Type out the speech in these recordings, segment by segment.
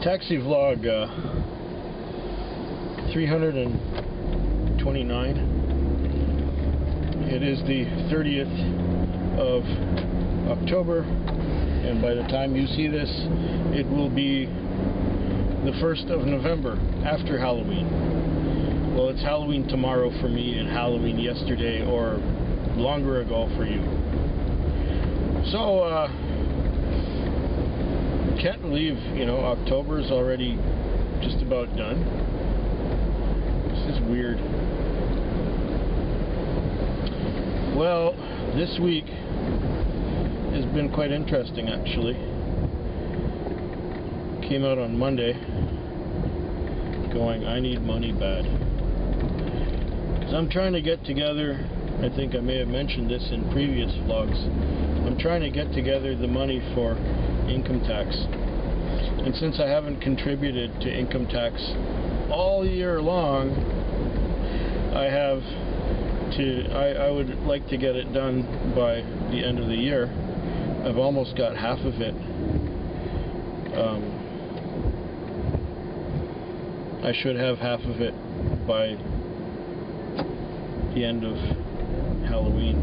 Taxi vlog 329. It is the 30th of October, and by the time you see this, it will be the 1st of November, after Halloween. Well, it's Halloween tomorrow for me, and Halloween yesterday or longer ago for you. So, can't believe, October's already just about done. This is weird. Well, this week has been quite interesting, actually. Came out on Monday going, I need money bad. So I'm trying to get together, I think I may have mentioned this in previous vlogs, I'm trying to get together the money for income tax. And since I haven't contributed to income tax all year long, I would like to get it done by the end of the year. I've almost got half of it. I should have half of it by the end of Halloween.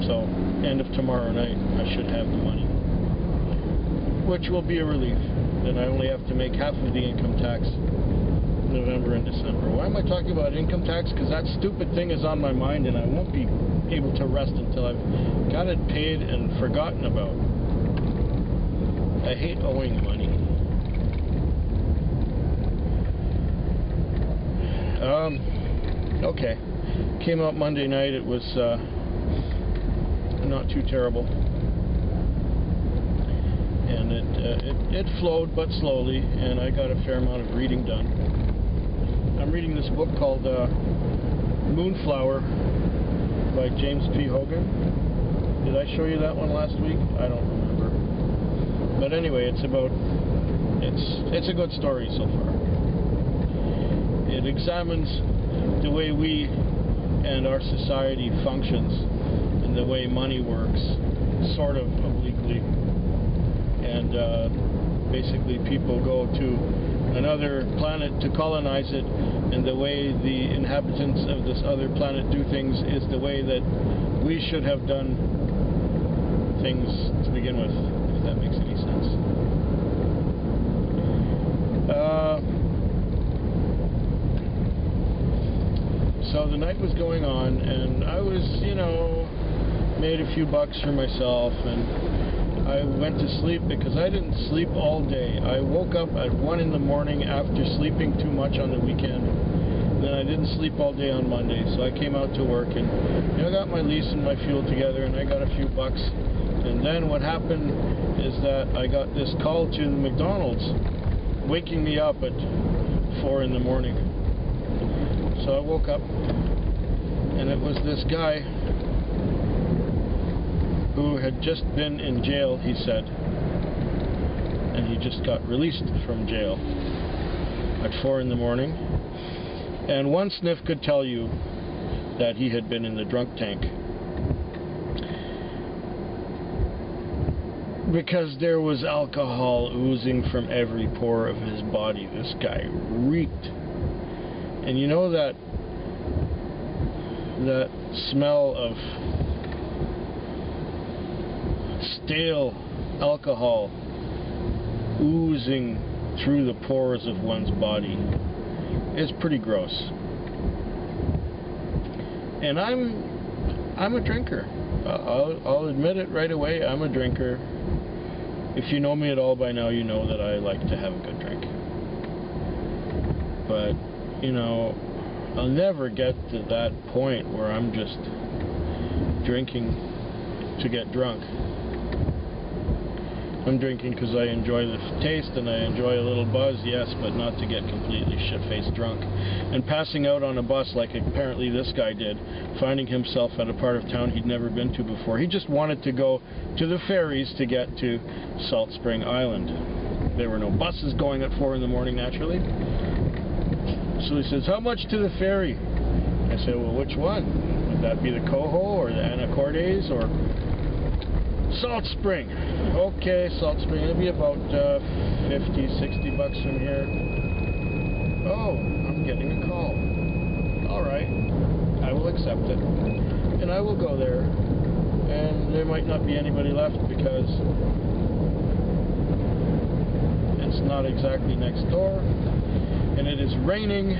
So, end of tomorrow night, I should have the money, which will be a relief. Then I only have to make half of the income tax November and December. Why am I talking about income tax? Because that stupid thing is on my mind, and I won't be able to rest until I've got it paid and forgotten about. I hate owing money. Okay. Came out Monday night. It was not too terrible, and it flowed, but slowly, and I got a fair amount of reading done. I'm reading this book called Moonflower by James P. Hogan. Did I show you that one last week? I don't remember. But anyway, it's a good story so far. It examines the way we and our society functions and the way money works, sort of obliquely. And basically people go to another planet to colonize it, and the way the inhabitants of this other planet do things is the way that we should have done things to begin with, if that makes any sense. So the night was going on, and I was, made a few bucks for myself, and I went to sleep because I didn't sleep all day. I woke up at 1 in the morning after sleeping too much on the weekend. Then I didn't sleep all day on Monday, so I came out to work, and I got my lease and my fuel together, and I got a few bucks. And then what happened is that I got this call to the McDonald's, waking me up at 4 in the morning. So I woke up, and it was this guy who had just been in jail, he said, and he just got released from jail at 4 in the morning. And one sniff could tell you that he had been in the drunk tank, because there was alcohol oozing from every pore of his body. This guy reeked. And you know that smell of stale alcohol oozing through the pores of one's body is pretty gross. And I'm a drinker. I'll admit it right away. I'm a drinker. If you know me at all by now, you know that I like to have a good drink. But I'll never get to that point where I'm just drinking to get drunk. I'm drinking because I enjoy the taste and I enjoy a little buzz, yes, but not to get completely shit-faced drunk. And passing out on a bus like apparently this guy did, finding himself at a part of town he'd never been to before. He just wanted to go to the ferries to get to Salt Spring Island. There were no buses going at 4 in the morning, naturally. So he says, how much to the ferry? I said, well, which one? Would that be the Coho or the Anacortes or Salt Spring. Okay, Salt Spring. It'll be about 50, 60 bucks from here. Oh, I'm getting a call. Alright, I will accept it. And I will go there. And there might not be anybody left because it's not exactly next door. And it is raining.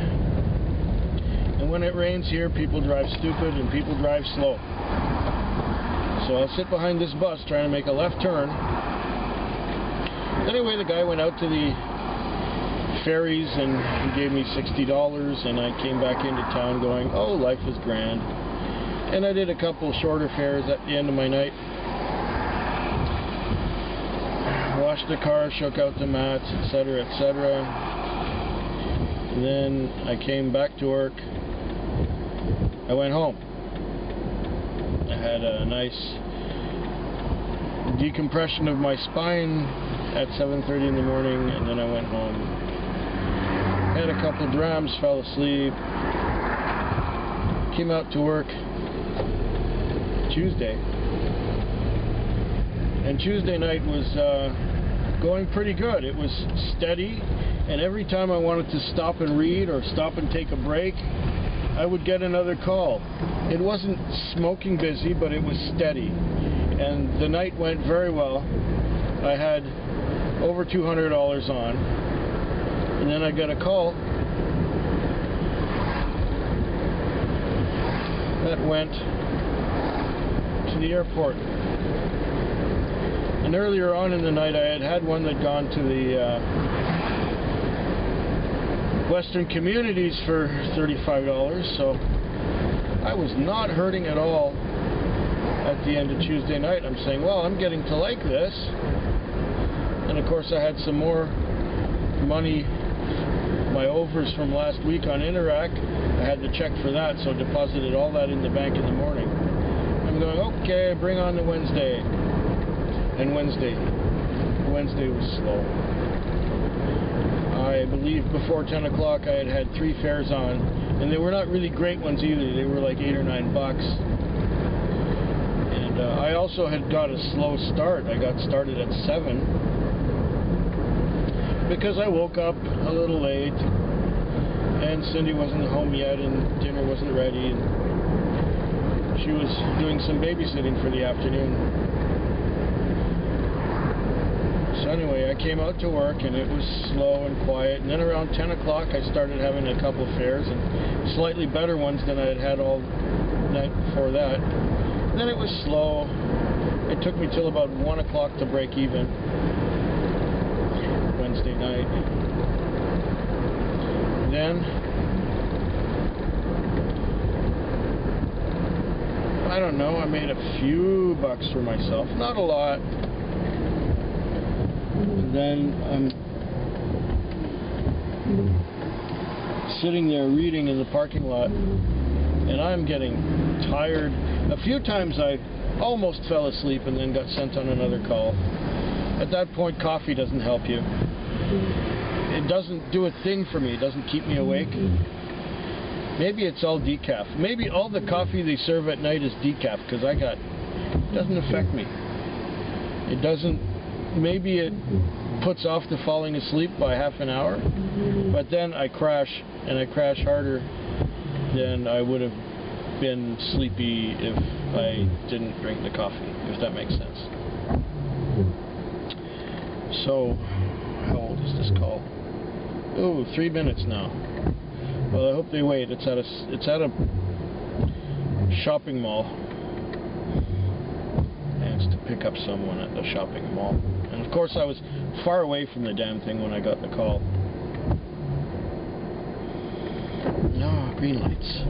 And when it rains here, people drive stupid and people drive slow. So I'll sit behind this bus trying to make a left turn. Anyway, the guy went out to the ferries and he gave me $60, and I came back into town going, oh, life is grand. And I did a couple shorter fares at the end of my night. Washed the car, shook out the mats, etc., etc. Then I came back to work. I went home. I had a nice decompression of my spine at 7:30 in the morning, and then I went home. Had a couple drams, fell asleep. Came out to work Tuesday. And Tuesday night was going pretty good. It was steady, and every time I wanted to stop and read or stop and take a break, I would get another call. It wasn't smoking busy, but it was steady. And the night went very well. I had over $200 on. And then I got a call that went to the airport. And earlier on in the night, I had one that gone to the Western Communities for $35, so I was not hurting at all at the end of Tuesday night. I'm saying, well, I'm getting to like this. And of course I had some more money, my overs from last week on Interac. I had to check for that, so deposited all that in the bank in the morning. I'm going, okay, bring on the Wednesday. And Wednesday was slow. I believe before 10 o'clock I had 3 fares on, and they were not really great ones either. They were like $8 or $9. And I also had got a slow start. I got started at 7 because I woke up a little late, and Cindy wasn't home yet, and dinner wasn't ready, and she was doing some babysitting for the afternoon. So anyway, I came out to work, and it was slow and quiet, and then around 10 o'clock I started having a couple fares, and slightly better ones than I had had all night before that. And then it was slow. It took me till about 1 o'clock to break even Wednesday night. Then I don't know, I made a few bucks for myself, not a lot. And then I'm sitting there reading in the parking lot, and I'm getting tired. A few times I almost fell asleep and then got sent on another call. At that point, coffee doesn't help you. It doesn't do a thing for me. It doesn't keep me awake. Maybe it's all decaf. Maybe all the coffee they serve at night is decaf, because it doesn't affect me. It doesn't, maybe it puts off the falling asleep by half an hour, but then I crash, and I crash harder than I would have been sleepy if I didn't drink the coffee, if that makes sense. So, how old is this call? Oh, 3 minutes now. Well, I hope they wait. It's at a shopping mall, and it's to pick up someone at the shopping mall. And of course, I was far away from the damn thing when I got the call. No, green lights.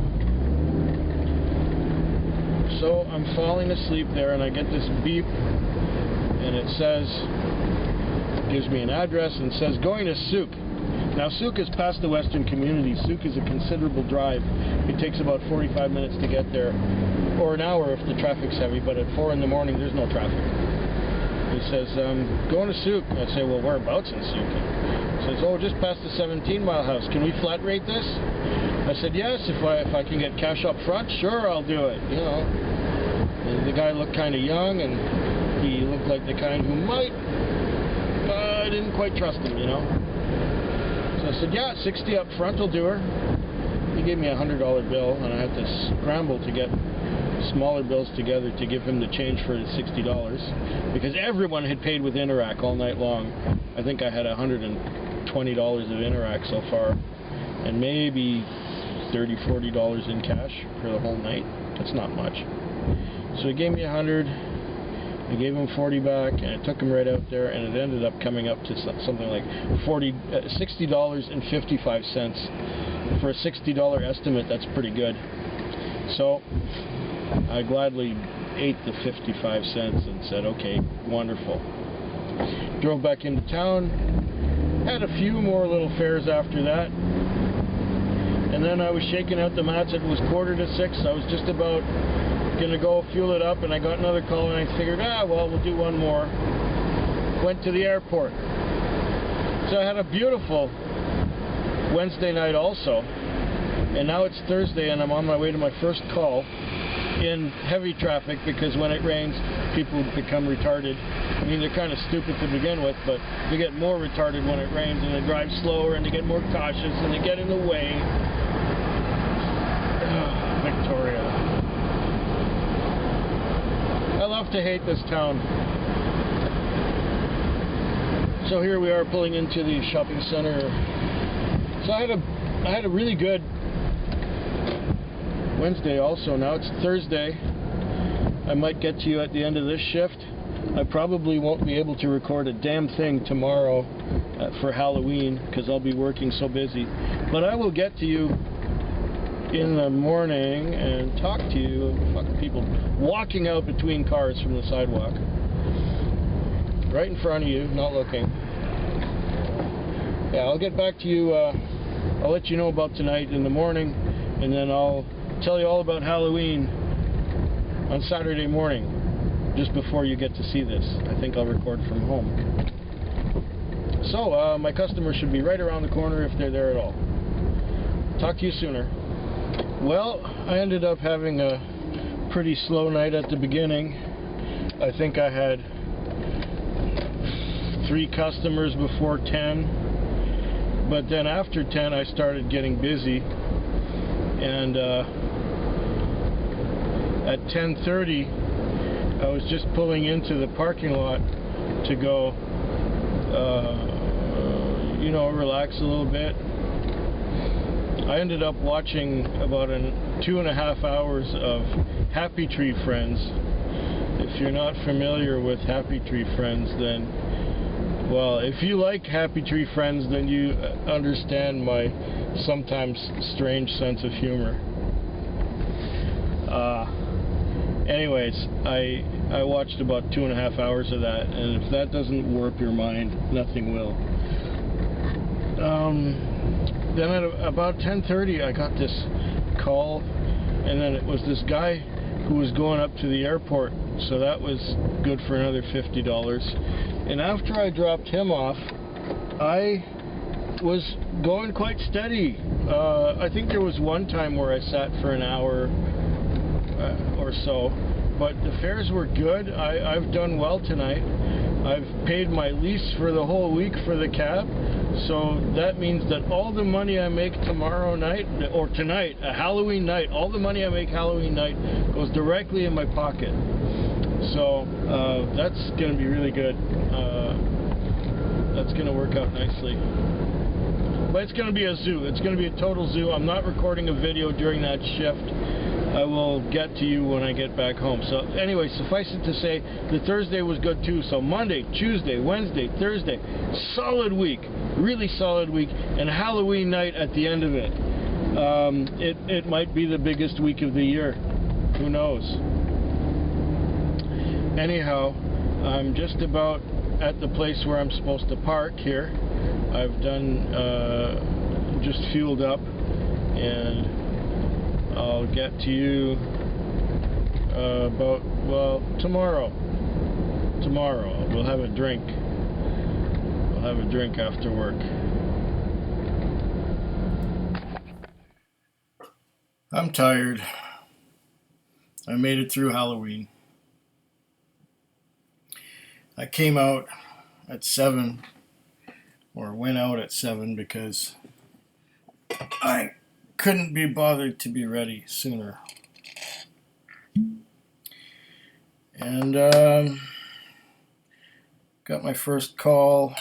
So I'm falling asleep there, and I get this beep, and it says, gives me an address, and says going to Souk. Now, Souk is past the Western Community. Souk is a considerable drive. It takes about 45 minutes to get there, or an hour if the traffic's heavy, but at 4 in the morning there's no traffic. He says, going to Souk. I say, well, whereabouts in Souk? He says, oh, just past the 17-mile house. Can we flat rate this? I said, yes, if I can get cash up front, sure, I'll do it. You know, the guy looked kind of young, and He looked like the kind who might, but I didn't quite trust him, you know. So I said, yeah, 60 up front will do her. He gave me a $100 bill, and I had to scramble to get smaller bills together to give him the change for the $60, because everyone had paid with Interac all night long. I think I had $120 of Interac so far, and maybe $30, $40 in cash for the whole night. That's not much. So he gave me 100. I gave him 40 back, and it took him right out there, and it ended up coming up to something like $60.55 for a $60 estimate. That's pretty good. So I gladly ate the 55 cents and said, okay, wonderful. Drove back into town, had a few more little fares after that, and then I was shaking out the mats. It was 5:45. I was just about gonna go fuel it up, and I got another call, and I figured, well, we'll do one more. Went to the airport. So I had a beautiful Wednesday night also, and now it's Thursday, and I'm on my way to my first call in heavy traffic, because when it rains, people become retarded. I mean, they're kind of stupid to begin with, but they get more retarded when it rains, and they drive slower, and they get more cautious, and they get in the way. Victoria. I love to hate this town. So here we are pulling into the shopping center. So I had a really good Wednesday also. Now it's Thursday. I might get to you at the end of this shift. I probably won't be able to record a damn thing tomorrow for Halloween, because I'll be working so busy. But I will get to you in the morning and talk to you. Fucking people walking out between cars from the sidewalk. Right in front of you, not looking. Yeah, I'll get back to you. I'll let you know about tonight in the morning, and then I'll tell you all about Halloween on Saturday morning, just before you get to see this. I think I'll record from home. So, my customers should be right around the corner if they're there at all. Talk to you sooner. Well, I ended up having a pretty slow night at the beginning. I think I had 3 customers before 10, but then after 10 I started getting busy, and at 10:30 I was just pulling into the parking lot to go relax a little bit. I ended up watching about 2.5 hours of Happy Tree Friends. If you're not familiar with Happy Tree Friends, then, well, if you like Happy Tree Friends, then you understand my sometimes strange sense of humor. Anyways, I watched about 2.5 hours of that, and if that doesn't warp your mind, nothing will. Then at about 10:30 I got this call, and then it was this guy who was going up to the airport, so that was good for another $50. And after I dropped him off, I was going quite steady. I think there was one time where I sat for an hour or so, but the fares were good. I've done well tonight. I've paid my lease for the whole week for the cab, so that means that all the money I make tomorrow night, or tonight, a Halloween night, all the money I make Halloween night goes directly in my pocket. So that's going to be really good. That's going to work out nicely. But it's going to be a zoo. It's going to be a total zoo. I'm not recording a video during that shift. I will get to you when I get back home. So anyway, suffice it to say, the Thursday was good too. So Monday, Tuesday, Wednesday, Thursday, solid week, really solid week, and Halloween night at the end of it. It might be the biggest week of the year. Who knows? Anyhow, I'm just about at the place where I'm supposed to park here. I've done, just fueled up, and I'll get to you about, well, tomorrow. Tomorrow. We'll have a drink. We'll have a drink after work. I'm tired. I made it through Halloween. I came out at 7, or went out at 7, because I couldn't be bothered to be ready sooner. And got my first call.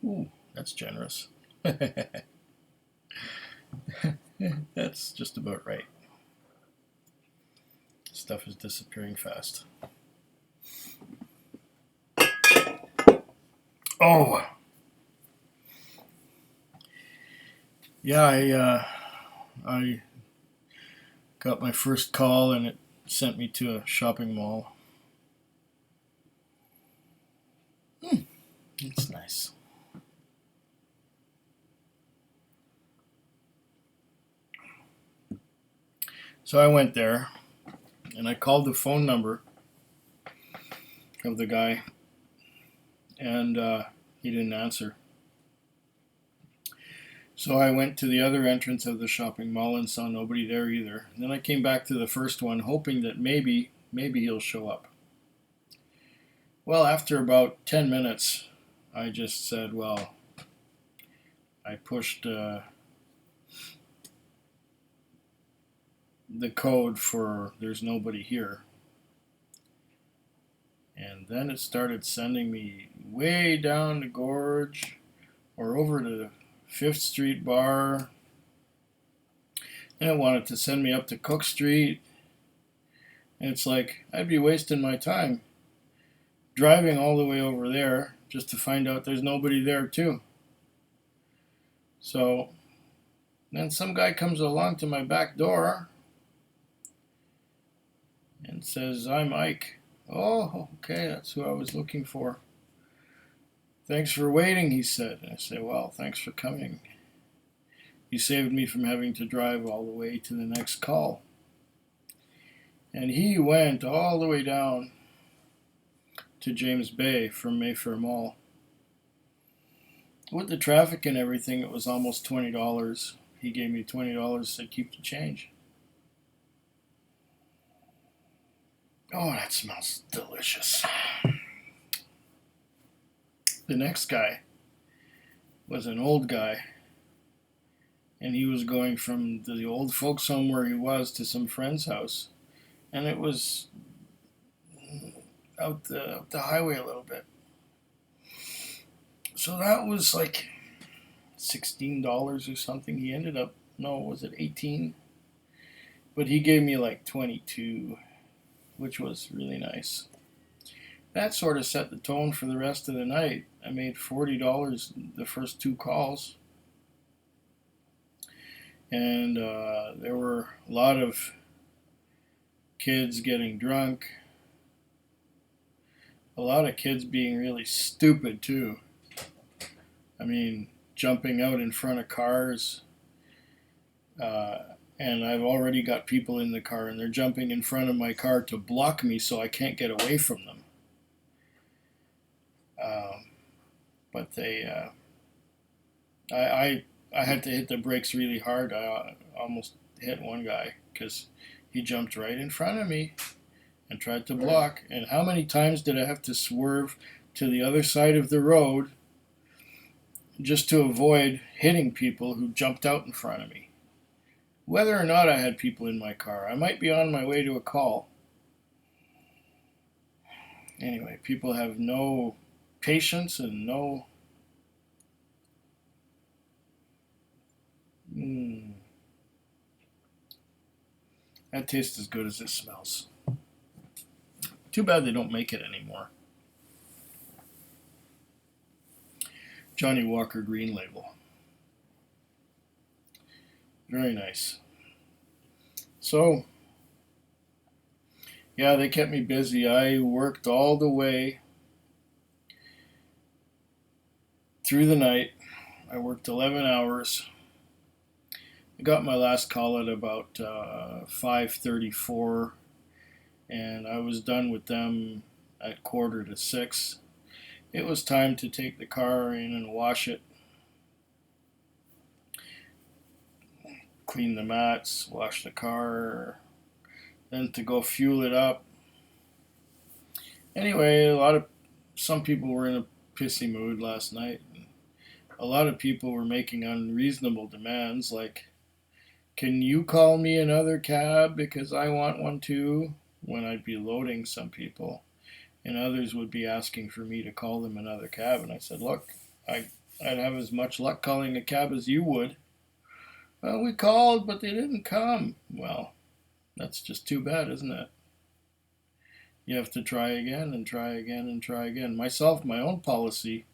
Ooh, that's generous. That's just about right. Stuff is disappearing fast. Oh! Yeah, I got my first call and it sent me to a shopping mall. It's nice. So I went there and I called the phone number of the guy, and he didn't answer. So I went to the other entrance of the shopping mall and saw nobody there either. And then I came back to the first one, hoping that maybe he'll show up. Well, after about 10 minutes, I just said, well, I pushed the code for there's nobody here. And then it started sending me way down the gorge or over to 5th Street Bar. And it wanted to send me up to Cook Street. And it's like, I'd be wasting my time driving all the way over there just to find out there's nobody there too. So then some guy comes along to my back door and says, I'm Ike. Oh, okay, that's who I was looking for. Thanks for waiting, he said. And I said, well, thanks for coming. You saved me from having to drive all the way to the next call. And he went all the way down to James Bay from Mayfair Mall. With the traffic and everything, it was almost $20. He gave me $20, said keep the change. Oh, that smells delicious. The next guy was an old guy, and he was going from the old folks home where he was to some friend's house, and it was out the highway a little bit. So that was like $16 or something. He ended up, no, was it 18? But he gave me like 22, which was really nice. That sort of set the tone for the rest of the night. I made $40 the first 2 calls. And there were a lot of kids getting drunk. A lot of kids being really stupid too. I mean, jumping out in front of cars. And I've already got people in the car and they're jumping in front of my car to block me so I can't get away from them. But they, I had to hit the brakes really hard. I almost hit one guy because he jumped right in front of me and tried to block. And how many times did I have to swerve to the other side of the road just to avoid hitting people who jumped out in front of me? Whether or not I had people in my car, I might be on my way to a call. Anyway, people have no patience and no that tastes as good as it smells. Too bad they don't make it anymore. Johnny Walker Green Label. Very nice. So, yeah, they kept me busy. I worked all the way through the night. I worked 11 hours. I got my last call at about 5:34, and I was done with them at 5:45. It was time to take the car in and wash it, clean the mats, wash the car, then to go fuel it up. Anyway, some people were in a pissy mood last night. A lot of people were making unreasonable demands, like, can you call me another cab because I want one too? When I'd be loading some people, and others would be asking for me to call them another cab. And I said, look, I'd have as much luck calling a cab as you would. Well, we called, but they didn't come. Well, that's just too bad, isn't it? You have to try again and try again and try again. Myself, my own policy,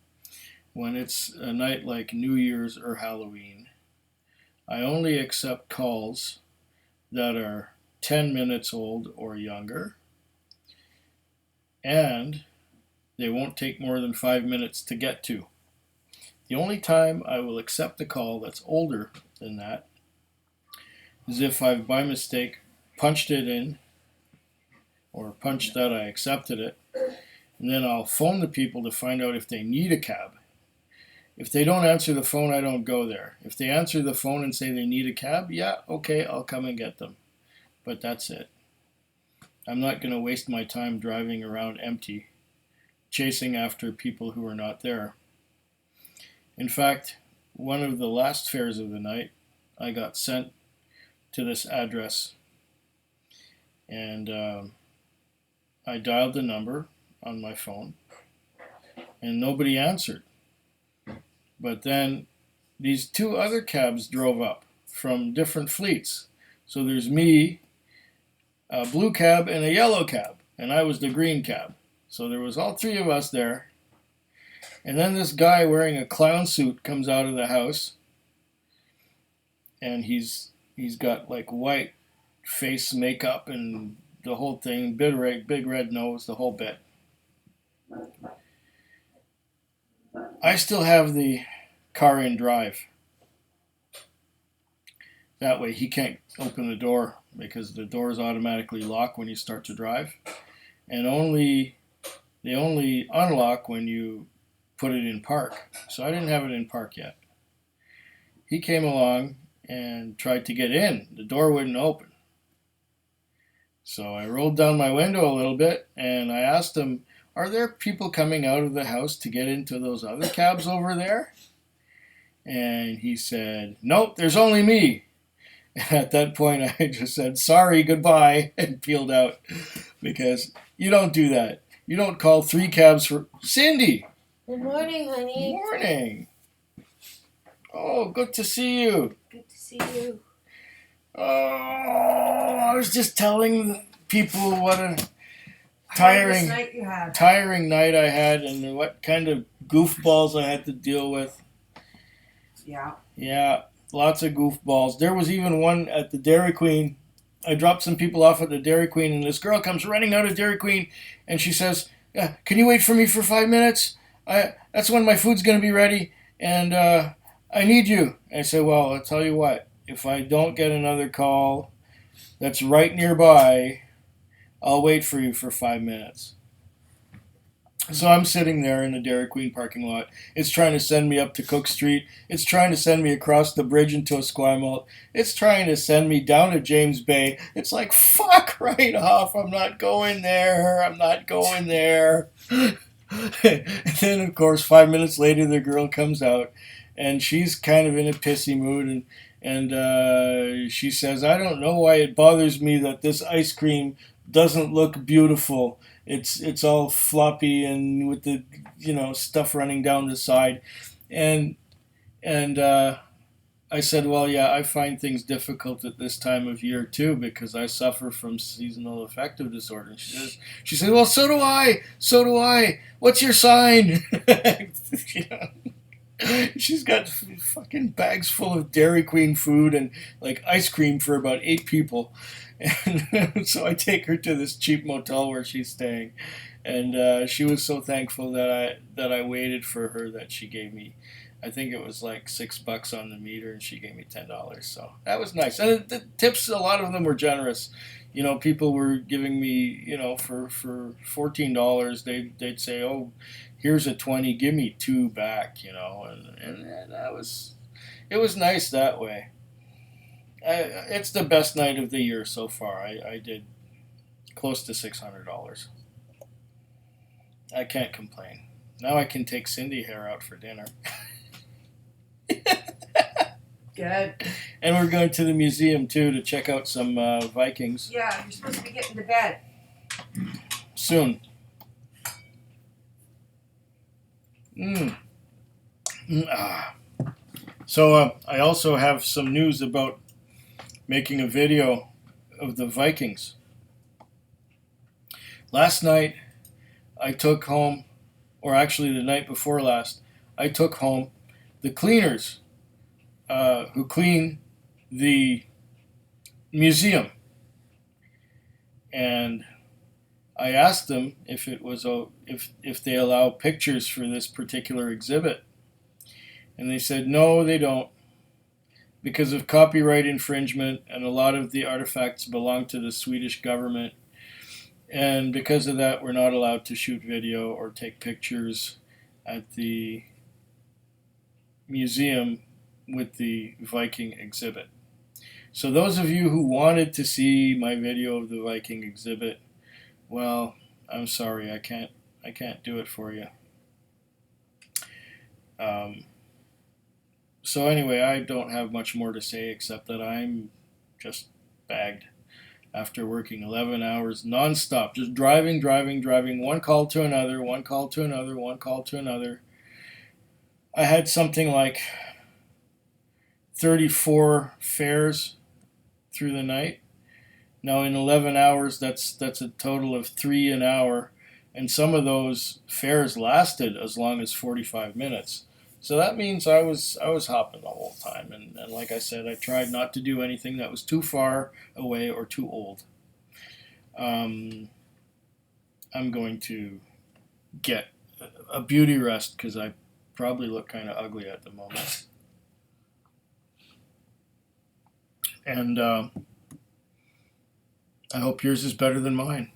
when it's a night like New Year's or Halloween, I only accept calls that are 10 minutes old or younger, and they won't take more than 5 minutes to get to. The only time I will accept a call that's older than that is if I've by mistake punched it in or punched that I accepted it, and then I'll phone the people to find out if they need a cab. If they don't answer the phone, I don't go there. If they answer the phone and say they need a cab, yeah, okay, I'll come and get them. But that's it. I'm not going to waste my time driving around empty, chasing after people who are not there. In fact, one of the last fares of the night, I got sent to this address, and I dialed the number on my phone, and nobody answered. But then these two other cabs drove up from different fleets. So there's me, a blue cab, and a yellow cab, and I was the green cab. So there was all three of us there. And then this guy wearing a clown suit comes out of the house, and he's got like white face makeup and the whole thing, big red nose, the whole bit. I still have the car in drive. That way he can't open the door because the doors automatically lock when you start to drive, and they only unlock when you put it in park. So I didn't have it in park yet. He came along and tried to get in. The door wouldn't open. So I rolled down my window a little bit and I asked him, are there people coming out of the house to get into those other cabs over there? And he said, nope, there's only me. And at that point I just said, sorry, goodbye, and peeled out, because you don't do that. You don't call three cabs for... Cindy! Good morning, honey. Good morning. Oh, good to see you. Good to see you. Oh, I was just telling people what a tiring night I had and what kind of goofballs I had to deal with. Yeah. Yeah, lots of goofballs. There was even one at the Dairy Queen. I dropped some people off at the Dairy Queen, and this girl comes running out of Dairy Queen, and she says, yeah, can you wait for me for 5 minutes? That's when my food's going to be ready, and I need you. And I said, well, I'll tell you what. If I don't get another call that's right nearby, I'll wait for you for 5 minutes. So I'm sitting there in the Dairy Queen parking lot. It's trying to send me up to Cook Street. It's trying to send me across the bridge into Esquimalt. It's trying to send me down to James Bay. It's like, fuck right off. I'm not going there. I'm not going there. And then, of course, 5 minutes later, the girl comes out, and she's kind of in a pissy mood, and she says, I don't know why it bothers me that this ice cream doesn't look beautiful. It's all floppy and with the stuff running down the side, and I said, well, yeah, I find things difficult at this time of year too because I suffer from seasonal affective disorder. And she said, well, so do I. What's your sign? She's got fucking bags full of Dairy Queen food and like ice cream for about 8 people. And so I take her to this cheap motel where she's staying, and she was so thankful that I waited for her that she gave me, I think it was like $6 on the meter, and she gave me $10. So that was nice. And the tips, a lot of them were generous. People were giving me, for $14, they'd say, oh, here's a 20, give me 2 back, and it was nice that way. It's the best night of the year so far. I did close to $600. I can't complain. Now I can take Cindy here out for dinner. Good. And we're going to the museum too to check out some Vikings Yeah, you're supposed to be getting to bed. soon. So I also have some news about making a video of the Vikings. Last night I took home, or actually the night before last, I took home the cleaners who clean the museum. And I asked them if it was if they allow pictures for this particular exhibit. And they said no, they don't, because of copyright infringement, and a lot of the artifacts belong to the Swedish government. And because of that, we're not allowed to shoot video or take pictures at the museum with the Viking exhibit. So those of you who wanted to see my video of the Viking exhibit, well, I'm sorry, I can't do it for you. So anyway, I don't have much more to say except that I'm just bagged after working 11 hours nonstop, just driving, one call to another, one call to another, one call to another. I had something like 34 fares through the night. Now in 11 hours, that's a total of 3 an hour, and some of those fares lasted as long as 45 minutes. So that means I was hopping the whole time, and like I said, I tried not to do anything that was too far away or too old. I'm going to get a beauty rest because I probably look kind of ugly at the moment. And I hope yours is better than mine.